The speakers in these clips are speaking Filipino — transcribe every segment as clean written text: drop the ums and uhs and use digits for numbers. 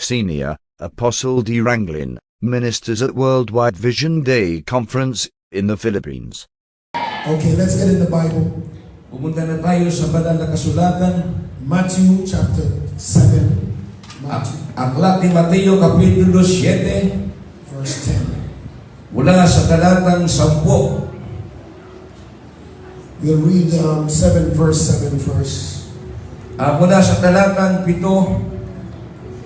Senior Apostle D. Ranglin, ministers at Worldwide Vision Day Conference in the Philippines. Okay, let's get in the Bible. Pumunta na tayo sa banal na kasulatan. Matthew chapter 7. Aklat ni Mateo Kapitulo 7, verse 10. mula sa talatang 10. We'll read 7 verse 7 first. Mula sa talatang 7,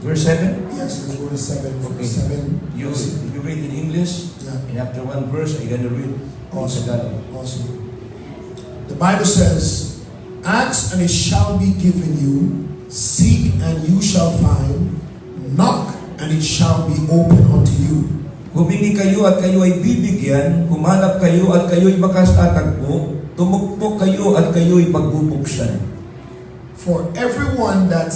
verse 7. Yes, let's go to 7 Okay. verse 7. You read in English, Yeah. and after one verse, I'm gonna read Awesome. Tagalog. Awesome. The Bible says, "Ask and it shall be given you, seek and you shall find, knock and it shall be opened unto you." Humingi kayo at kayo ay bibigyan, humanap kayo at kayo ay makatatagpo, tumuktok kayo at kayo ay pagbubuksan. For everyone that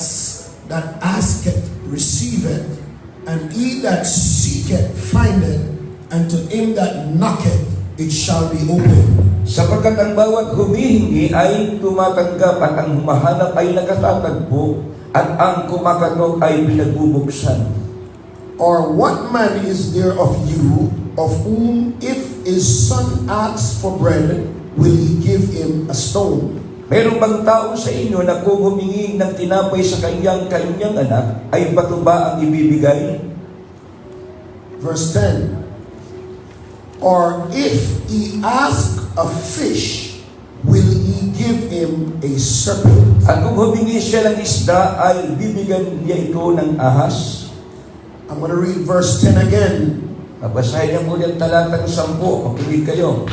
asketh receiveth, and he that seeketh findeth, and to him that knocketh it shall be opened. Sapagkat ang bawat humihingi ay tumatanggap at ang humahanap ay nakatatagpo at ang kumakatok ay pinagbubuksan. Or what man is there of you, of whom if his son asks for bread, will he give him a stone? Meron bang tao sa inyo na kung humingi ng tinapay sa kanyang anak, ay bato ba ang ibibigay? Verse 10. Or if he ask a fish, will he give him a serpent? At kung humingi siya ng isda, ay bibigyan niya ito ng ahas? I'm going to read verse 10 again. Babasahin niya muli ang talatang 10. Makinig kayo.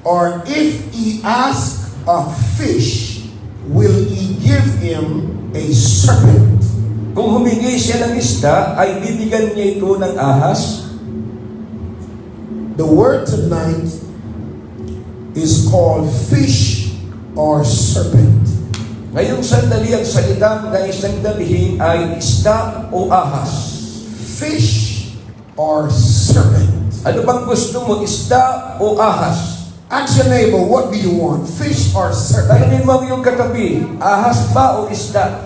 Or if he ask a fish, will he give him a serpent? Kung humingi siya ng isda, ay bibigyan niya ito ng ahas? The word tonight is called fish or serpent. Ngayong sandali ang salitang na isang dalihin ay isda o ahas. Fish or serpent. Ano bang gusto mo, isda o ahas? Ask your neighbor, what do you want? Fish or serpent? Tanungin mo yung katabi, ahas ba o isda?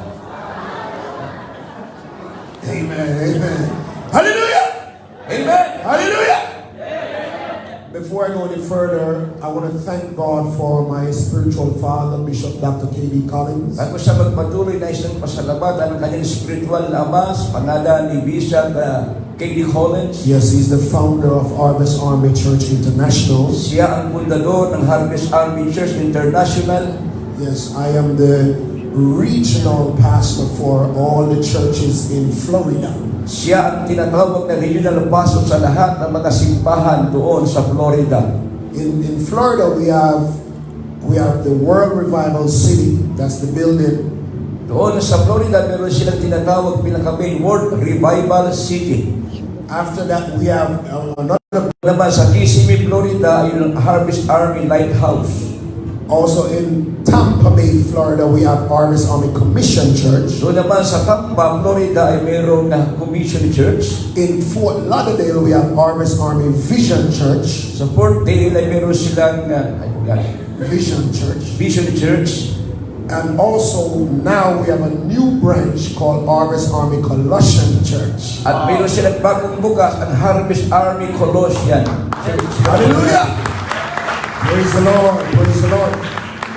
Amen, amen. Hallelujah! Amen! Hallelujah! Before I go any further, I want to thank God for my spiritual father, Bishop Dr. K.D. Collins. Bago siya magpatuloy na isang pasalamatan ng kanyang spiritual na ama sa pangalan ni Bishop K.D. Collins. Yes, he's the founder of Harvest Army Church International. Siya ang fundador ng Harvest Army Church International. Yes, I am the regional pastor for all the churches in Florida. Siya ang tinatawag na regional pastor sa lahat ng mga simbahan doon sa Florida. In Florida, we have the World Revival City. That's the building. Doon sa Florida, meron silang tinatawag pinaka-main World Revival City. After that, we have another. Naman sa Kissimmee, Florida, yung Harvest Army Lighthouse. Also in Tampa Bay, Florida, we have Harvest Army Commission Church. Doon naman sa Tampa, Florida, ay mayroong na Commission Church. In Fort Lauderdale, we have Harvest Army Vision Church. Sa Fort Dale, ay meron silang Vision Church. Vision Church. And also, now we have a new branch called Harvest Army Colossian Church. At meron silang bagong bukas, ang Harvest Army Colossian Church. Hallelujah! Praise the Lord. Praise the Lord.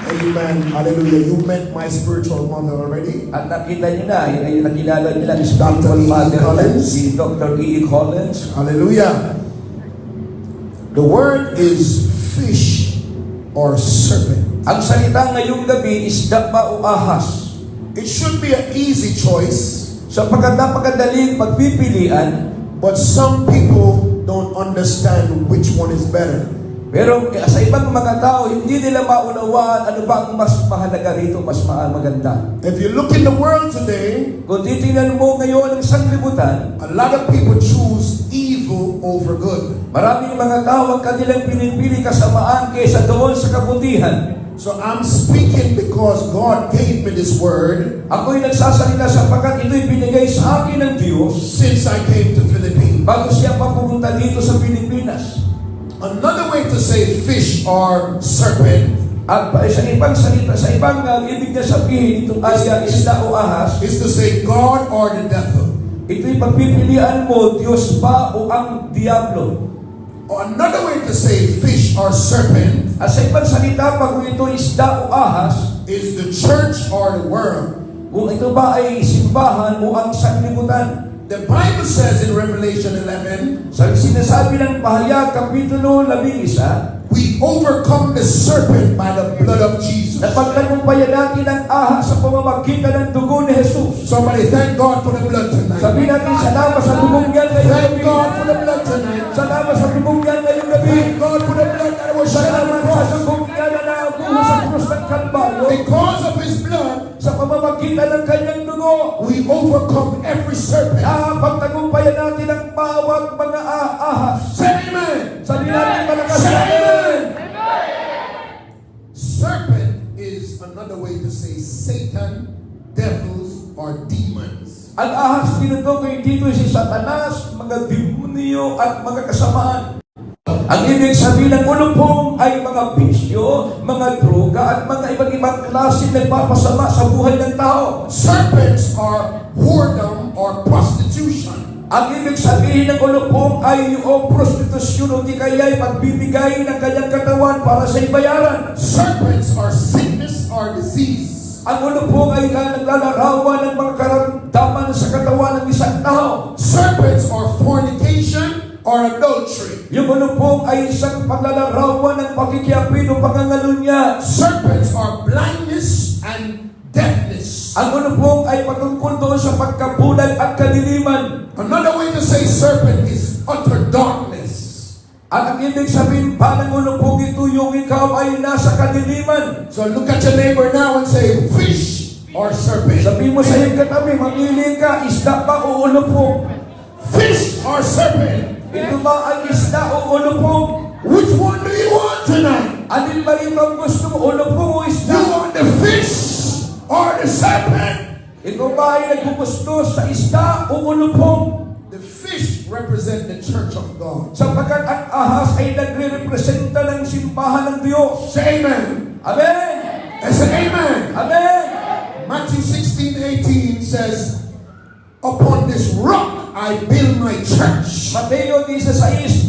Amen. Hallelujah. You met my spiritual mother already. At nakita niyo na, yun ay nakilala nila ni Dr. E. Collins. si Dr. E. Collins. Hallelujah. The word is fish or serpent. Ang salita ngayong gabi, isda ba o ahas? It should be an easy choice, Sapagkat napakadaling pagpipilian, but some people don't understand which one is better. pero sa ibang mga tao, hindi nila maunawaan ano ba ang mas mahalaga rito, mas maganda. If you look in the world today, Kung titingnan mo ngayon ang sanglibutan, a lot of people choose evil over good. maraming mga tao ang kanilang pinipili kasamaan kaysa doon sa kabutihan. So I'm speaking because God gave me this word Ako'y nagsasalita sapagkat ito'y binigay sa akin ng Diyos since I came to Philippines. bago siya papupunta dito sa Pilipinas. Another way to say fish or serpent At sa ibang salita, sa ibang ibig na sabihin itong isda o ahas, is to say God or the devil. Ito'y pagpipilian mo, Diyos ba o ang Diablo? Or another way to say fish or serpent At sa ibang salita, pag ito isda o ahas, is the church or the world. kung ito ba ay simbahan o ang sanlibutan. The Bible says in Revelation 11, Sa sinasabi ng Pahayag, Kapitulo 11, we overcome the serpent by the blood of Jesus. napagtagumpayan natin ang ahas sa pamamagitan ng dugo ni Jesus. Somebody thank God for the blood tonight. Sabihin natin, salamat sa dugong yan ngayong Thank gabi. God for the blood tonight. Salamat sa dugong yan ngayong gabi. Thank God for the blood that was shed on Salamat the sa cross. dugong yan na nabuho sa krus ng Kalbaryo. Because of His blood, Sa pamamagitan ng kanyang dugo, we overcome every serpent. napagtagumpayan natin ang bawat mga ahas. Say amen. Sabihin natin malakas Say na amen. Serpent is another way to say Satan, devils, or demons. Ang ahas tinutukoy dito si Satanas, mga demonyo at mga kasamaan. Ang ibig sabihin ng ulupong ay mga bisyo, mga droga at mga iba't ibang klase nagpapasama sa buhay ng tao. Serpents are whoredom or prostitution. Ang ibig sabihin ng ulupong ay yung prostitusyon o di kaya ay pagbibigay ng kanyang katawan para sa ibayaran. Serpents are sickness or disease. Ang ulupong ay naglalarawan ng mga karamdaman sa katawan ng isang tao. Serpents are fornication or adultery. Yung ulupong ay isang paglalarawan ng pakikiapin o pangangalunya. Serpents are blindness and deafness. Ang ulupong ay patungkol doon sa pagkabulag at kadiliman. Another way to say serpent is utter darkness. At ang ibig sabihin pa ng ulupong ito yung ikaw ay nasa kadiliman. So look at your neighbor now and say fish or serpent. Sabihin mo sa iyong katabi, mamili ka, isda ba o ulupong? Fish or serpent. Ito ba ang isda o ulupong? Which one do you want tonight? Alin ba rin ang gusto mo, ulupong o You isda? want the fish or the serpent? Ito ba ay naggugusto sa isda o ulupong? The fish represent the church of God. Sapagkat ang ahas ay nagre-representa ng simbahan ng Diyos. Say amen. Amen! And say amen. Amen! Matthew 16:18 says, upon this rock I build my church. Mateo 16:18,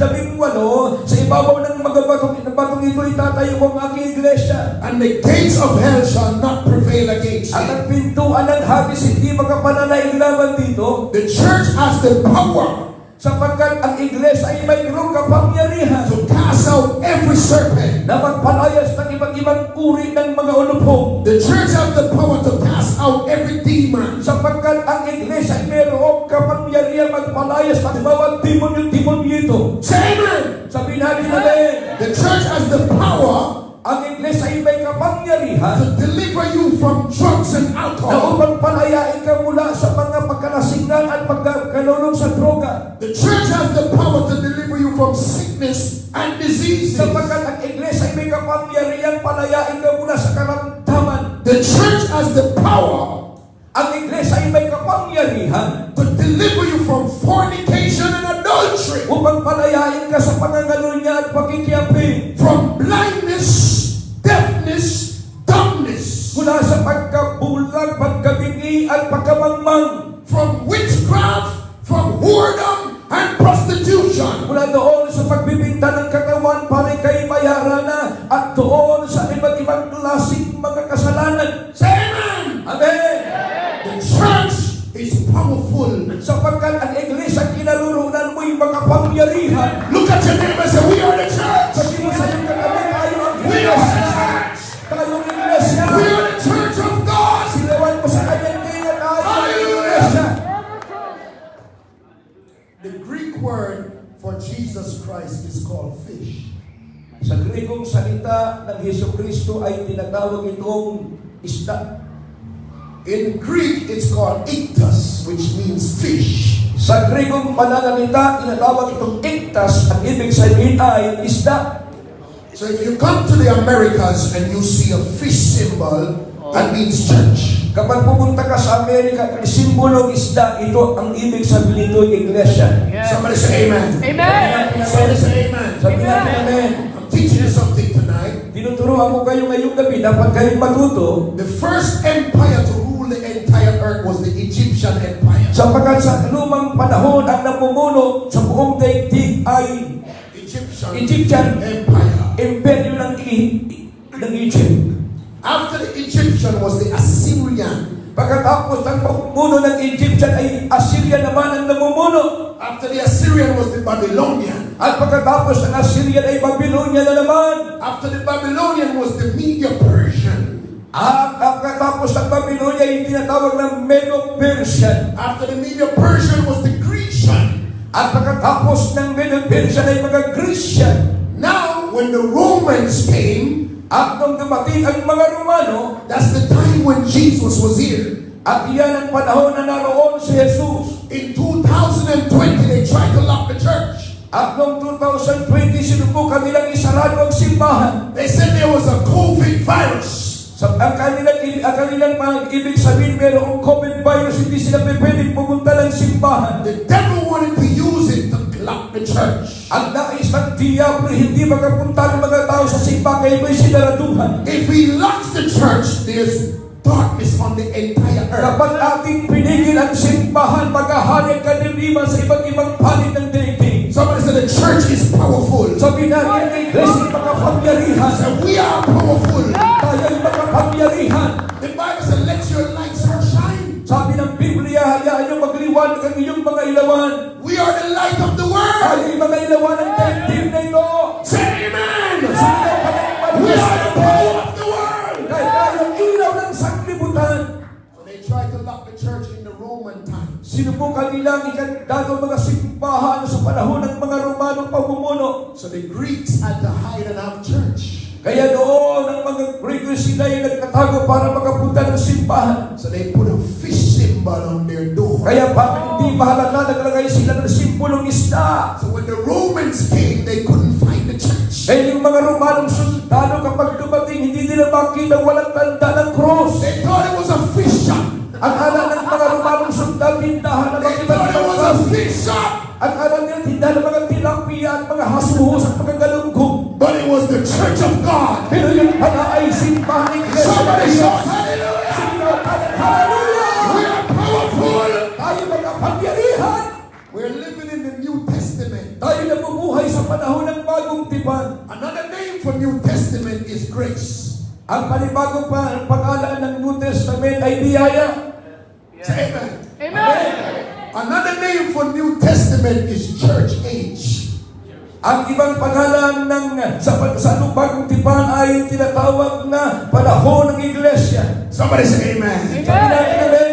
sa ibabaw ng mga batong ito itatayo ko ang aking iglesia. And the gates of hell shall not prevail against At it. ang pintuan ng habis hindi makapananaig laban dito, The church has the power sapagkat ang iglesia ay mayroong kapangyarihan to cast out every serpent. na magpalayas ng iba't ibang uri ng mga ulupong. The church has the power to cast out every demon. Sapagkat ang iglesia ay mayroong kapangyarihan magpalayas ng bawat demonyo ito. Say amen. Sabihin natin natin, The church has the power ang iglesia ay may kapangyarihan to deliver you from drugs and na alcohol. upang palayain ka mula sa mga pagkalasingan at pagkalulong sa droga. The church has the power to deliver you from sickness and diseases. Sapagkat ang iglesia ay may kapangyarihan palayain ka mula sa karamdaman. The church has the power Ang iglesia ay may kapangyarihan to deliver you from fornication and adultery, upang palayain ka sa pangangalunya at pakikiapin from blindness, deafness, dumbness, mula sa pagkabulag, pagkabingi at pagkamangmang, from witchcraft, from whoredom and prostitution. mula doon sa pagbibinta ng katawan para kay bayaran na at doon sa iba't ibang klaseng mga kasalanan. Say amen. Amen! The church is powerful. Sapagkat ang iglesia kinarurunan mo'y makapangyarihan. Look at your neighbor and say, we are the church. Sabi mo sa iyong katabi, tayo ang We are the iglesia. church. Tayo ang iglesia. We are the church of God. Silawan mo sa kanyang tinga, tayo ang Hallelujah. iglesia. The Greek word for Jesus Christ is called fish. Sa Grekong salita ng Hesus Kristo ay tinatawag itong isda. In Greek, it's called iktas, which means fish. Sa Grekong pananalita, tinatawag itong iktas. Ang ibig sabihin ay isda. So if you come to the Americas and you see a fish symbol, that means church. Kapag pumunta ka sa Amerika, ang simbolong isda, ito ang ibig sabihin nito iglesia. Somebody say amen. Amen. Somebody say amen. Sabi natin amen. I'm teaching you something tonight. Tinuturuan ko kayo ngayong gabi, dapat kayong matuto. The first empire to rule the entire earth was the Egyptian empire. Sapagkat sa lumang panahon, ang namumuno sa buong daigdig ay Egyptian empire. imperyo ng Egypt. After the Egyptian was the Assyrian. Pagkatapos ng pamumuno ng Egyptian ay Assyria naman ang namumuno. After the Assyrian was the Babylonian. At pagkatapos ng Assyrian ay Babylonia na naman. After the Babylonian was the Medo-Persian. At pagkatapos ng Babylonia ay tinatawag ng Medo-Persian. After the Medo-Persian was the Grecian. At pagkatapos ng Medo-Persian ay mga Grecian. Now, when the Romans came, At nung dumating ang mga Romano, that's the time when Jesus was here. at iyan ang panahon na naroon si Jesus. In 2020, they tried to lock the church. At noong 2020, sinubukan nilang isarado ang simbahan. They said there was a COVID virus. Ang kanilang ibig sabihin, mayroong COVID virus, hindi sila pwedeng pumunta ng simbahan. The devil wanted to use it to lock the church. Ang nais ng Diablo, hindi makapunta ng mga tao sa simbahan, kaya may sinaraduhan. If he locks the church, there's darkness on the entire earth. Kapag ating pinigil ang simbahan, maghahari ang kadiliman sa iba't ibang panig ng daigdig. Somebody said the church is powerful. Sabi natin, ang iglesia ay makapangyarihan. So we are powerful. Tayo ay makapangyarihan. The Bible said, let your light so shine. Sabi ng Biblia, hayaan nyo magliwanag ang inyong mga ilawan. We are the light of the Tayo world. ay mga ilawan ng daigdig na ito. Say amen. Sumigaw ka ng We are the malakas. power of the world. Dahil tayo ang ilaw ng sanglibutan. So they tried to lock the church in the Roman times. Sinubukan nilang ikandado mga simbahan sa panahon ng mga Romanong pamumuno. So the Greeks had to hide and have church. Kaya noon ang mga Grego sila ay nagtatago para makapunta ng simbahan. So they put a fish symbol on their door. Kaya para hindi mahalata, naglagay sila ng simbolong isda. So when the Romans came, they couldn't find the church. Kaya yung mga Romanong sundalo kapag dumating, hindi nila makita walang tanda ng cross. They thought it was a fish shop. Ang alam ng mga Romanong sundalo, tindahan ng mga They ibang thought it was a klaseng. fish shop. Ang alam nila, tindahan ng mga tilapia at mga hasuhos at mga galunggong. But it was the church of God. Pero yung pala ay simbahan ng Iglesia. Somebody shout hallelujah. Sino ka ng hallelujah! We are powerful. Tayo makapangyarihan! We're living in the New Testament. Tayo nabubuhay sa panahon ng bagong tipan. Another name for New Testament is grace. Ang panibagong pangalan ng New Testament ay biyaya. Say amen. Amen! Another name for New Testament is church age. Ang ibang pangalan ng sa bagong tipan ay tinatawag na panahon ng Iglesia. Somebody say amen. Sabi natin namin,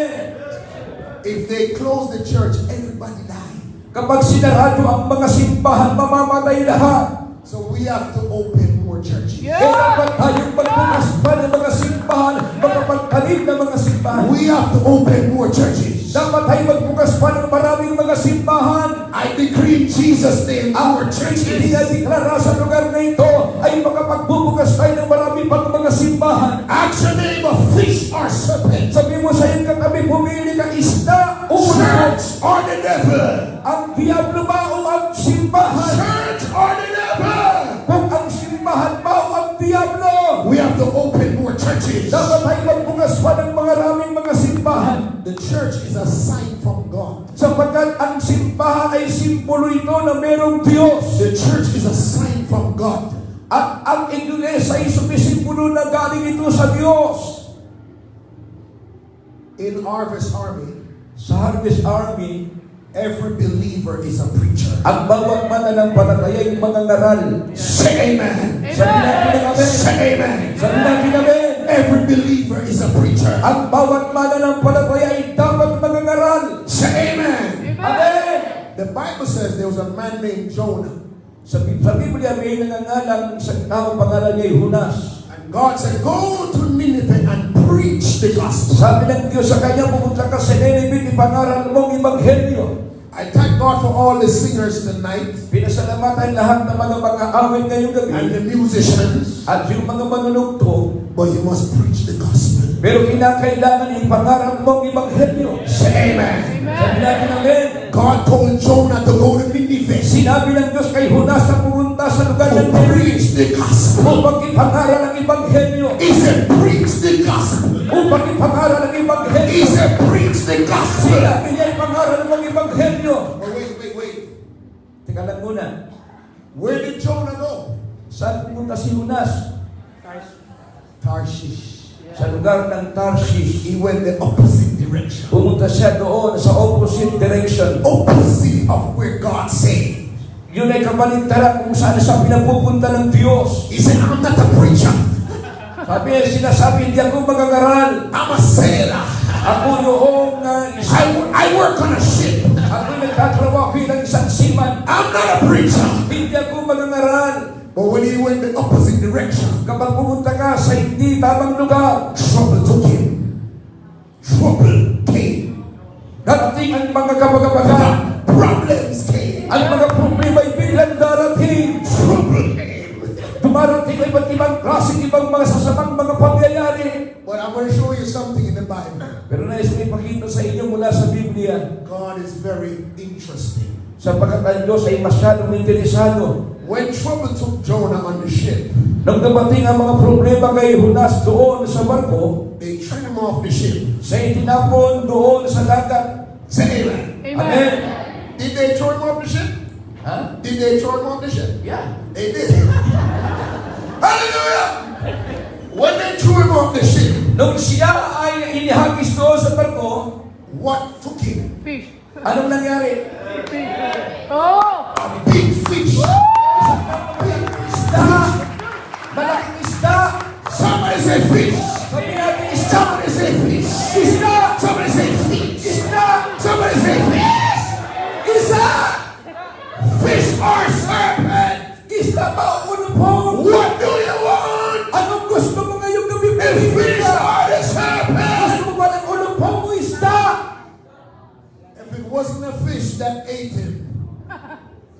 If they close the church, everybody die. kapag sinarado ang mga simbahan, mamamatay lahat. So we have to open more churches. Kaya dapat tayong magbukas pa ng mga simbahan, magpapagtanim ng mga simbahan. We have to open more churches. Dapat tayo magbukas pa ng maraming mga simbahan. I decree in Jesus' name our churches. Dinadeklara sa lugar na ito ay makapagbubukas tayo ng marami pang mga simbahan. Ask your neighbor, fish or serpent. Sabi mo sa iyong katabi, pumili ka isda o Church or the devil. ang diablo ba o ang simbahan? Church or the devil. Kung ang simbahan ba o ang diablo? We have to open more churches. Dapat tayo magbukas pa ng maraming mga simbahan. The church is a sign from God. Sapagkat ang simbahan ay simbolo ito na merong Diyos. The church is a sign from God. At ang iglesia ay sumisimbolo na galing ito sa Diyos. In Harvest Army, Sa Harvest Army, every believer is a preacher. ang bawat mananampalataya ay mga ngaral. Say amen. Sabi natin na kami. Say amen. Sabi natin kami. Every believer is a preacher. Ang bawat mananampalataya ay dapat mga ngaral. Say amen. Amen. The Bible says there was a man named Jonah. Sa Biblia may nangangalang isang tao pangalan niya ay Jonas. And God said, go to Nineveh and preach the gospel. Sabi ng Diyos sa kanya, pumunta ka sa Nineveh, ipangaral mong ebanghelyo. I thank God for all the singers tonight Pinasalamatan lahat ng mga awit ngayong gabi and the musicians, at yung mga manunugto, but you must preach the gospel. pero kinakailangan ipangaral mong ebanghelyo. Say amen. Sabi natin amen. God told Jonah to go to Nineveh Sinabi ng Diyos kay Jonas na pumunta sa lugar to ng Nineveh preach the gospel. upang ipangaral ang ebanghelyo. He said, preach the gospel. Upang ipangaral ang He ebanghelyo. said, preach Sinabi niya yung pangaral ng Ebanghelyo. Oh, wait. Teka lang muna. Where did Jonah go? Saan pumunta si Jonas? Tarshish. Sa lugar ng Tarshish. He went the opposite direction. Pumunta siya doon sa opposite direction. Opposite of where God said. Yun ay kabaligtaran kung saan siya pinapupunta ng Diyos. He said, I'm not a preacher. Sabi niya, sinasabi, hindi ako mag-aaral. I'm a sailor. Ako yung I work on a ship. ako nagtatrabaho bilang isang seaman. I'm not a preacher. Hindi ako mag-aaral. But when he went the opposite direction, Kapag pumunta ka sa hindi tamang lugar, trouble took him. Trouble came. darating ang mga kapagabagan. Problems came. Ang mga problema ay biglang darating. Trouble came. Dumarating ang iba't ibang klaseng ibang mga sasamang mga pangyayari. But I'm going to show you something in the Bible. Pero nais ko ipakita sa inyo mula sa Biblia, God is very interesting. sapagkat ang Diyos ay masyadong interesado. When trouble took Jonah on the ship, Nang dumating ang mga problema kay Jonas doon sa barko, they threw him off the ship. siya itinapon doon sa dagat. Say amen. Amen. Did they throw him off the ship? Ha? Did they throw him off the ship? Yeah. They did. Hallelujah! When they threw him off the ship, Nung siya ay inihagis doon sa barko, what took him? Fish. anong nangyari? Oh! A big fish. Isda! Malaking isda! Somebody say fish. Sabi natin isda! Somebody say fish. Isda! Somebody say fish. Isda! Somebody say fish. Isda! Fish or serpent. Isda pa ulo po! What do you want? Anong gusto mo ngayong gabi? A fish or the serpent? Gusto mo ba ng ulo po mo isda? If it wasn't a fish that ate him,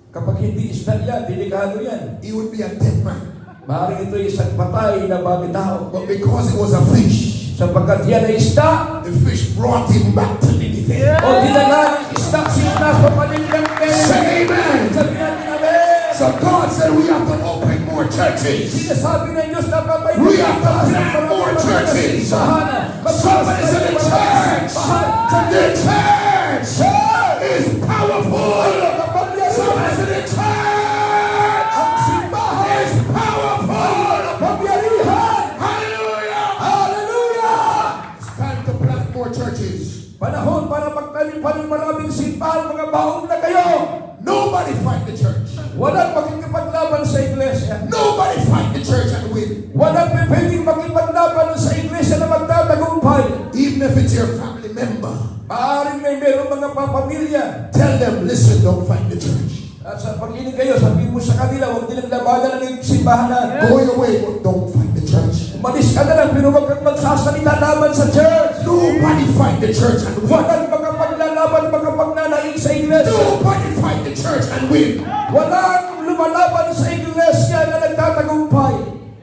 Kapag hindi isda yan, delikado yan. he would be a dead man. Maaaring ito isang patay na bagay tao. But because it was a fish, Sapagkat yan ay isda, the fish brought him back to Nineveh. o dinala ng isda si Jonas papalit ng Say amen. Sabi natin, amen! So God said we have to open more churches. Sinasabi ng Diyos na papay We have to plant more churches. Somebody said the church. The church is powerful. Somebody said the church Ang simbahan is powerful. Pagyarihan! Hallelujah. Hallelujah! It's time to plant more churches. Panahon para magtanim pa ng maraming simbahan, mga baong na kayo. Nobody fight the church. Walang makikipaglaban sa iglesia. Nobody fight the church and win. Walang pwedeng makipaglaban sa iglesia na magtatagumpay. Even if it's your family member. Maaaring may merong mga papamilya. Tell them, listen, don't fight the church. At sa pag-inig kayo, sabihin mo sa kanila, huwag nilang labanan ng simbahan na. Go your way, but don't fight the church. Umalis ka na lang, pero huwag kang magsasalita laban sa church. Nobody fight the church and win. Walang makapaglalaban, makapagnanaig sa iglesia. Nobody fight the church and win. Walang lumalaban sa iglesia na nagtatagumpay.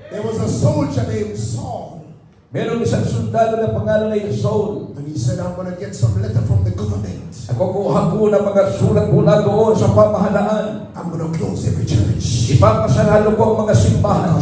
There was a soldier named Saul. Meron isang sundalo na pangalan ay Saul. And he said, I'm going to get some letter from the government. Kukuha ko ng mga sulat mula doon sa pamahalaan. I'm going to close every church. Ipapasarado ko ang mga simbahan.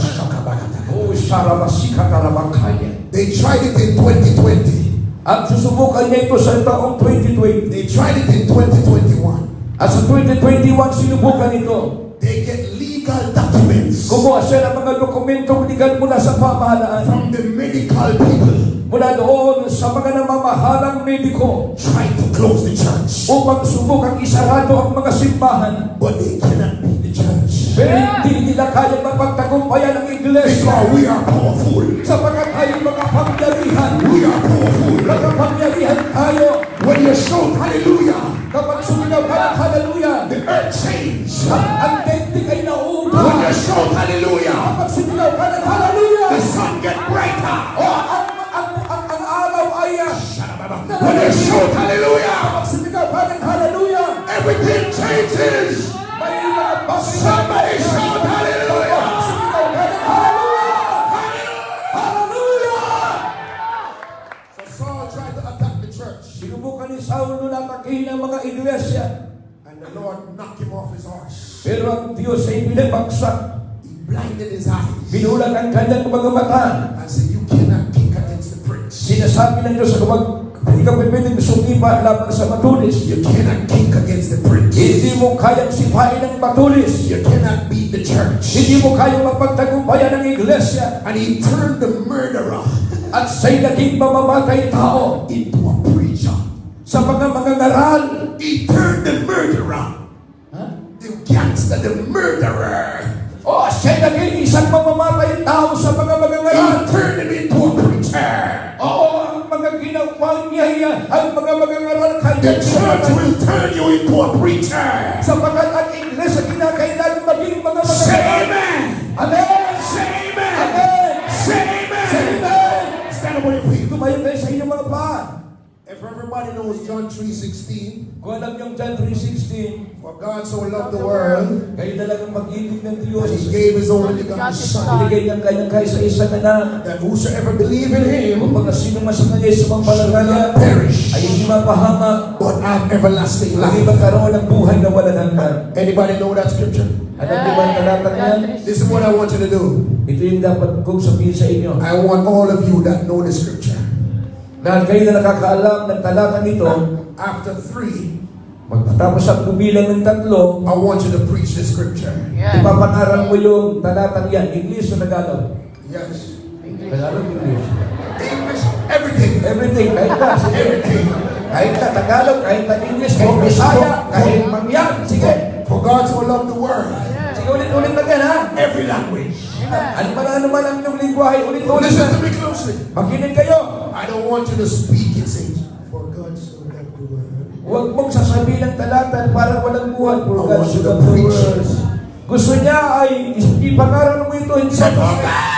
Oh, sarabasika karabakaya. They tried it in 2020. At susubukan niya ito sa taong 2020. They tried it in 2021. At sa 2021, sinubukan ito. They get legal documents Kumuha siya ng mga dokumentong legal mula sa pamahalaan. from the medical people. Mula doon sa mga namamahalang mediko. Try to close the church. Upang subukang isarado ang mga simbahan. But they cannot beat the church. Pero hindi nila kaya mapagtagumpayan ang iglesia. Because we are powerful. Sapagkat tayo mga pangyarihan. We are powerful. Nakapangyarihan tayo. When you shout hallelujah, Kapag sumigaw ka ng hallelujah, the earth changes. ang daigdig ay When nauupa. you shout hallelujah, Kapag sumigaw ka ng hallelujah, the sun gets brighter. ang araw ay When you shout hallelujah, kapag sumigaw ka ng hallelujah, everything changes. may mga bagay. Somebody shout hallelujah. Sumigaw ka ng hallelujah. Hallelujah! So Saul tried to attack the church, Sinubukan ni Saulo na atakihin ang mga iglesia. and the Lord knocked him off his horse. Pero ang Diyos ay pinabagsak. He blinded his eyes Binulag ang kanyang mga mata. and said, "You cannot kick against the prince." Sinasabi ng Diyos, huwag Hindi ka pwedeng sumipa laban sa matulis. You cannot kick against the prince. Hindi mo kayang sipain ng matulis. You cannot beat the church. Hindi mo kayang mapagtagumpayan ng iglesia. And he turned the murderer At siya'y naging mamamatay tao into a preacher. sa mga ngaral. He turned the murderer, the gangster, the murderer. O siya'y naging isang mamamatay tao sa mga ngaral. He turned him into a preacher. Oo, ang mga ginawa niya, ang mga ngaral The kanya. church will turn you into a preacher. Sapagat ang iglesia kinakailangan maging mga Say ngaral. amen. Amen! Say amen. Amen! Say amen. Amen! Stand up on your feet. Tumayo kayo sa inyong mga paa. If everybody knows John 3:16, Kung alam niyong John 3:16, for God so loved the world, kayo talagang mag-ibig ng that Diyos. he gave his only begotten Son, Binigay niyang kanyang kaisa-isa na na. that whosoever believe in him Kung mga sino man sa kanya sa mga palalaya, perish, ay hindi mapahama, but have everlasting hindi life. magkaroon ng buhay na walang hanggan. Anybody know that scripture? Alam niyo ba ang talatang yan? This is what I want you to do. Ito yung dapat kong sabihin sa inyo. I want all of you that know the scripture. Dahil kayo na nakakaalam ng talatang ito, After 3, magpatapos ang bumilang ng 3, I want you to preach the scripture. ipapanaral mo yung talatang yan. English o Tagalog? Yes. Tagalog, English. English, everything. Everything, kahit na. Sige. Everything. Kahit na Tagalog, kahit na English, kahit Bisaya, kahit Mangyan. Sige. For God so loved the world. Sige, ulit-ulit na yan, ha? Every language. Ano man ang naman ang inyong lingwahe, ulit-ulit Listen na. to me closely. Makinig kayo. I don't want you to speak it saying, for God so loved the world. Huwag mong sasabihin ng talatan para walang buhay. For I God want so you to loved the preach. world. Gusto niya ay ipangaral mo ito. Hindi Say, sa for God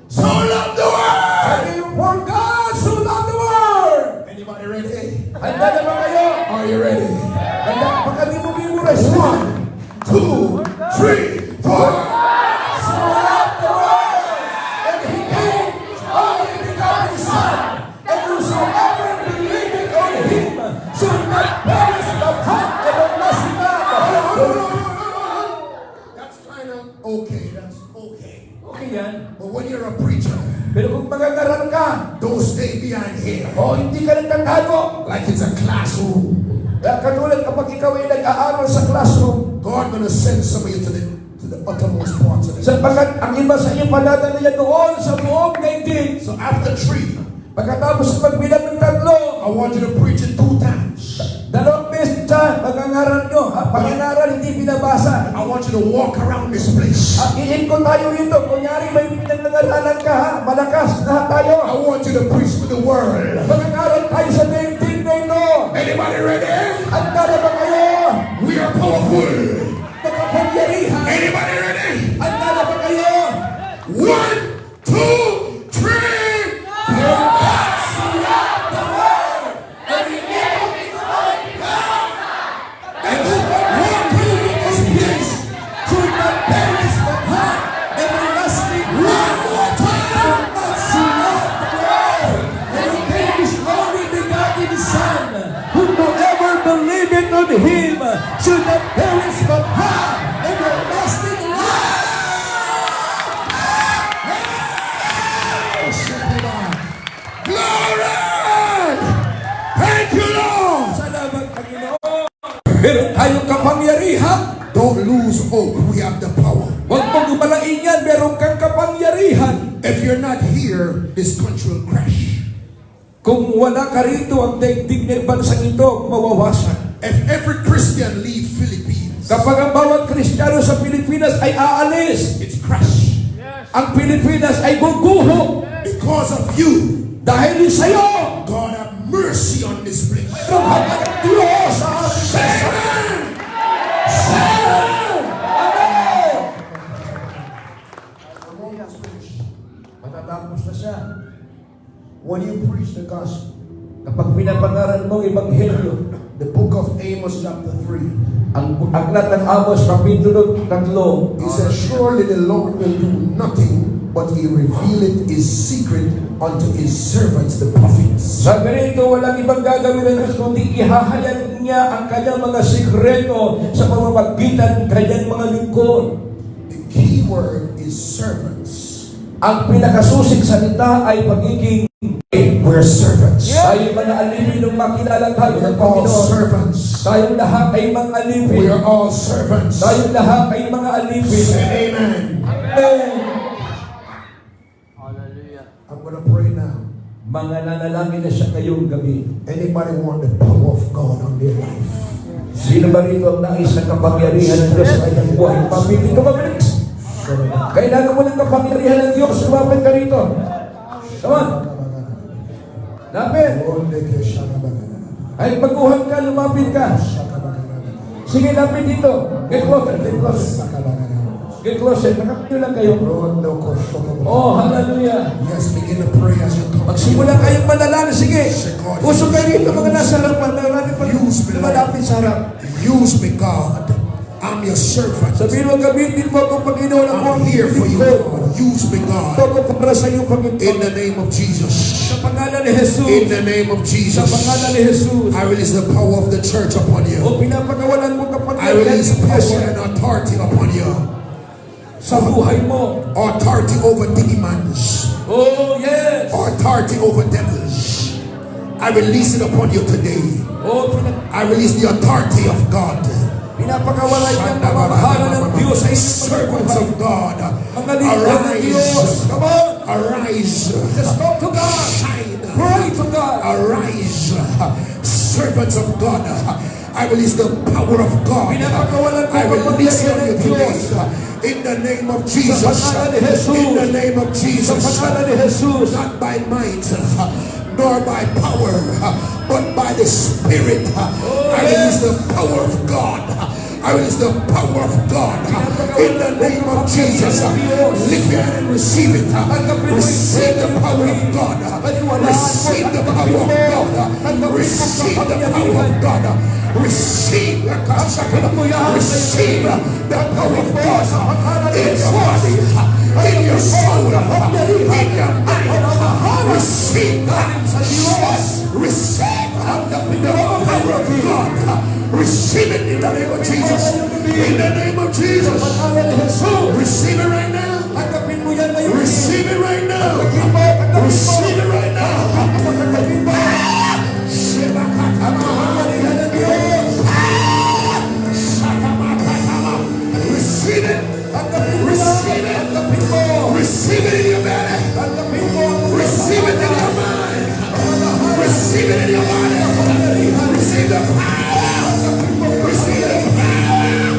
so loved the world. For God so loved the world. Anybody ready? Handa na ba kayo? Are you ready? Handa. Baka di mo memorize. 1, 2, 3, 4. So loved the world. And He gave His only begotten Son. And whosoever believeth on Him should not perish but have everlasting life. That's kind of okay. That's okay. Okay yan. But when you're a preacher, Pero kung magagaral ka, don't stay behind here o hindi ka nagtatago, like it's a classroom. katulad kapag ikaw ay nag-aaral sa classroom, God gonna send somebody to the uttermost parts of it. sapagkat ang iba sa iyo padadala niya doon sa buong daigdig. So after 3, Pagkatapos sa pagbilang ng 3, I want you to preach it 2 times. 2 beses sa pag-aaral nyo. Pag-aaral hindi binabasa. I want you to walk around this place. Iikot tayo rito. Kunyari may pinag-aaralan ka, ha? Malakas na tayo. I want you to preach to the world. Pag-aaral tayo sa daigdig na ito. Anybody ready? Handa na ba kayo? We are powerful. Nakapangyarihan. Anybody ready? Handa na ba kayo? 1, 2, 3, 4. Him should not perish but have everlasting life. Glory! Thank you, Lord! Salamat, Panginoon. Meron tayong kapangyarihan. Don't lose hope. We have the power. Huwag mong gumalain yan. Meron kang kapangyarihan. If you're not here, this country will crash. Kung wala ka rito, ang daigdig ng bansang ito mawawasan. If every Christian leave Philippines, Kapag ang bawat Kristiyano sa Pilipinas ay aalis, it's crash. ang Pilipinas ay guguho. Because of you, Dahil sa iyo, God have mercy on this place. ang hanggang Diyos sa ating bansa. Matatapos na siya. When you preach the gospel, Kapag pinapangaral mo ang Ebanghelyo, the book of Amos chapter 3, ang aklat ng Amos, kapitulo 3, he says, surely the Lord will do nothing, but he revealeth his secret unto his servants, the prophets. sabi rito, walang ibang gagawin ng Diyos kundi ihahayag niya ang kanyang mga sikreto sa pamamagitan ng kanyang mga lingkod. The key word is servants. Ang pinakasusing salita ay pagiging We're servants. Tayo mga alipin ng makilala tayo ng We're all Panginoon. servants. Tayong lahat ay mga alipin. We are all servants. Tayong lahat ay mga alipin. Say amen. Amen. I'm going to pray now. Mga nanalangin na siya ngayong gabi. Anybody want the power of God on their life? Sino ba rito ang nais ng kapangyarihan ng Diyos sa kanyang buhay? Pamilin ka mabilis. Kailangan mo ng kapangyarihan ng Diyos. Lumapit ka rito. Come on. Lapit. Ay, baguhan ka, lumapit ka. Sige, lapit dito. Get closer, get closer. Get closer. Nakapito lang kayo. Oh, hallelujah. Yes, begin to pray as you come. Magsimula kayong manalangin. Sige. Usok kayo rito mga nasa harapan. Malapit sa harap. Use me, God. I'm your servant. Sabihin mo, gamitin mo kung Panginoon ako I'm ang here for you, God. Use me, God. Ito ko para sa iyo, Panginoon. In the name of Jesus. Sa pangalan ni Jesus. In the name of Sa Jesus. pangalan ni Jesus. I release the power of the church upon you. O pinapagawalan mo kapag I release power and authority upon you. sa buhay mo. Authority over demons. Oh, yes. Authority over devils. I release it upon you today. Oh, I release the authority of God. pinapagawalan niya ang pamamahala ng Diyos sa inyong Servants of God, mga lingkod ng Diyos. arise. Come on. Arise. Just talk to God. Shine. Pray to God. Arise. Servants of God, I release the power of God. Pinapagawalan ko I release it on you ng today. Diyos. In the name of Jesus. pangalan ni Jesus. In the name of Sa Jesus. pangalan ni Jesus. Not by might, nor by power, but by the Spirit. I release the power of God. I release the power of God. In the name of Jesus. Lift your hand and receive it. Receive the power of God. Receive the power of God. Receive the power of God. Receive the receive the power of God in your body, in your soul, in your mind. Receive receive the power of God. Receive it in the name of Jesus. In the name of Jesus. Receive it right now. Receive it right now. Receive it right now. Receive it. Receive it. Receive it in your belly. Receive it in your mind. Receive it in your body. Receive the power. Receive the power.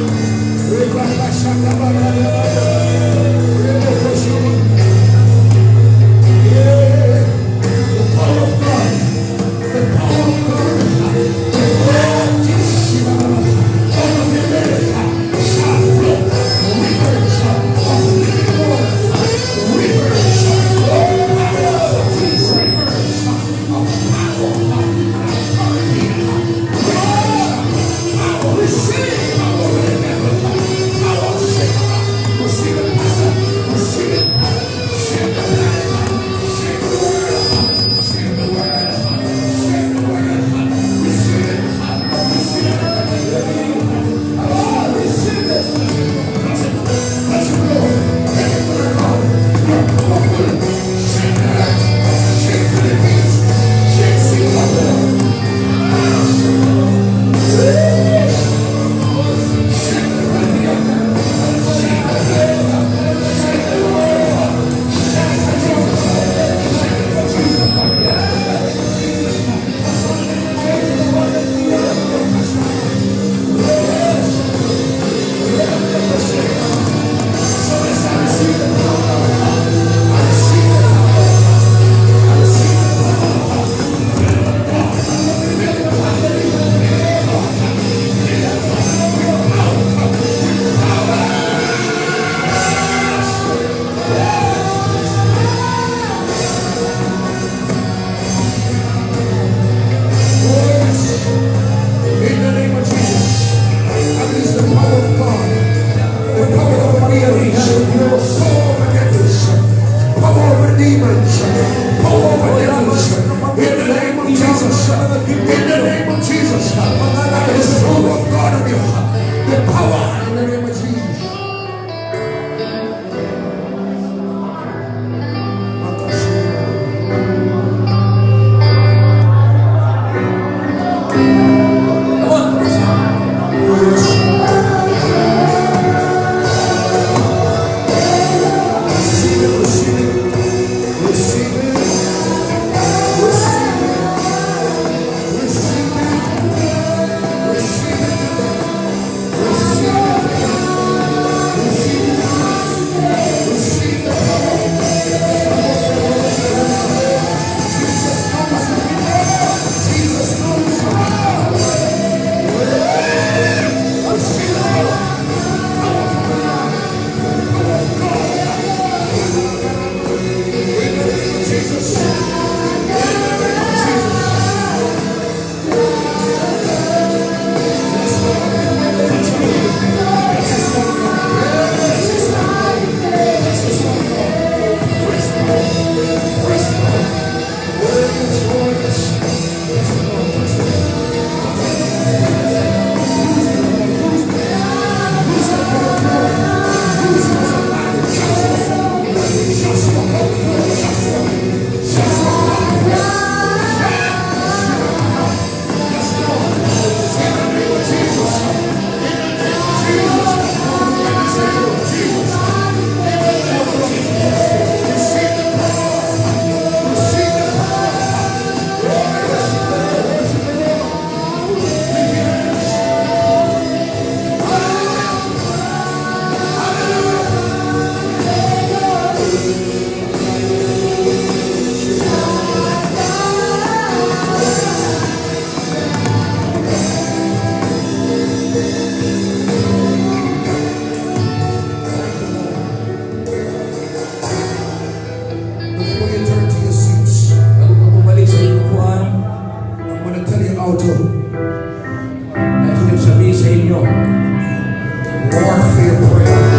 warfare prayer.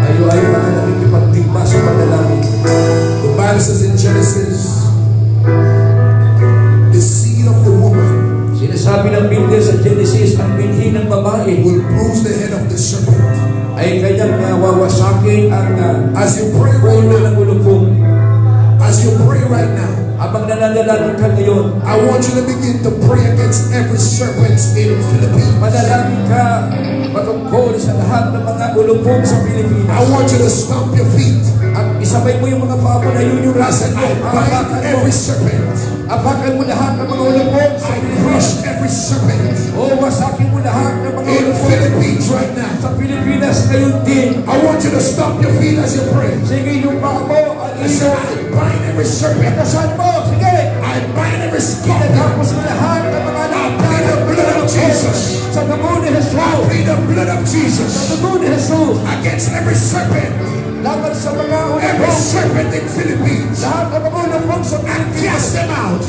Tayo ay mga nakikipagtigma sa panalangin. The Bible says in Genesis, the seed of the woman Sinasabi ng Biblia sa Genesis, ang binhi ng babae will bruise the head of the serpent. ay kanyang wawasakin ang As you pray right ulo now, ng ulupong. as you pray right now, Habang nananalangin ka ngayon, I want you to begin to pray against every serpent in Philippines. manalangin ka patungkol sa lahat ng mga ulupong sa I Pilipinas. want you to stomp your feet. At isabay mo yung mga paa mo na yun yung I rasa said, mo. I bind every serpent. Apakan mo lahat ng mga ulupong sa I Pilipinas. crush every serpent O wasakin mo lahat ng mga in ulupong Philippines right now. sa Pilipinas ngayon din. I want you to stomp your feet as you pray. Sige yung paa mo at I said, I bind every serpent. Saan mo? Sige! I bind every scorpion. Tapos mo lahat ng mga Plead the blood of Jesus. sa dugo ni Jesus. Plead the blood of Sa Jesus dugo ni Jesus. against every serpent. Laban sa mga Every ulupong. serpent in Philippines. Lahat ng mga ulupong sa I Pilipinas. cast them out.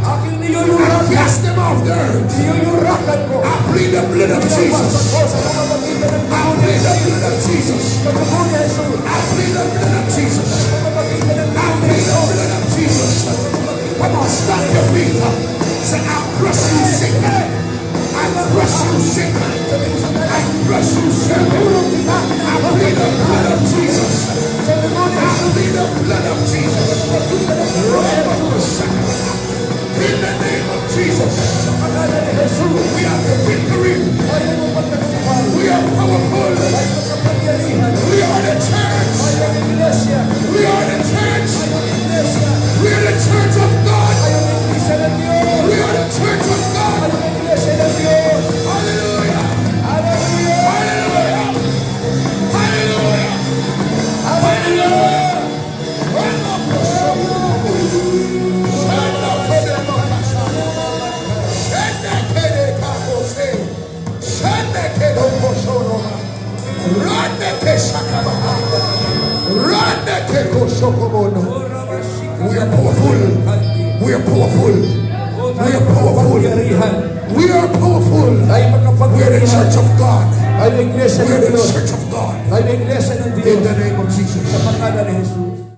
Aking I niyuyurakan. cast them off the earth. Niyuyurakan ko. I plead the blood of Pinawasan Jesus. ko sa mga magitan ng I dugo ni plead the Jesus. blood of Jesus. Sa dugo ni Jesus. I plead the blood of Jesus. Sa mga magitan ng I dugo ni plead the Jesus. blood of Jesus. Come on, stomp your feet. Say, I'll crush you, Satan. I'll crush you, Satan. I'll crush you, Satan. I plead the blood of Jesus. Sa dugo ni I Jesus. plead the blood of Jesus. In the name of Jesus, Sa pangalan ni Jesus. we have the victory. Ayaw mo pagkakupal. We are powerful. Ayaw mo kapangyarihan. We are the church. Ayaw ang iglesia. We are the church. Ayaw ang iglesia. We are the church of God. Ayaw ang iglesia ng Diyos. We are the church of God. Ayaw ang iglesia ng Diyos. Hallelujah. Hallelujah! Hallelujah. Hallelujah. Hallelujah! We are powerful. We are powerful. We are powerful. We are powerful. Tayo We are the makapangyarihan. church of God. Tayo iglesia We ng are the Diyos. church of God. Tayo iglesia ng In Diyos. the name of Jesus. Sa pangalan ni Jesus.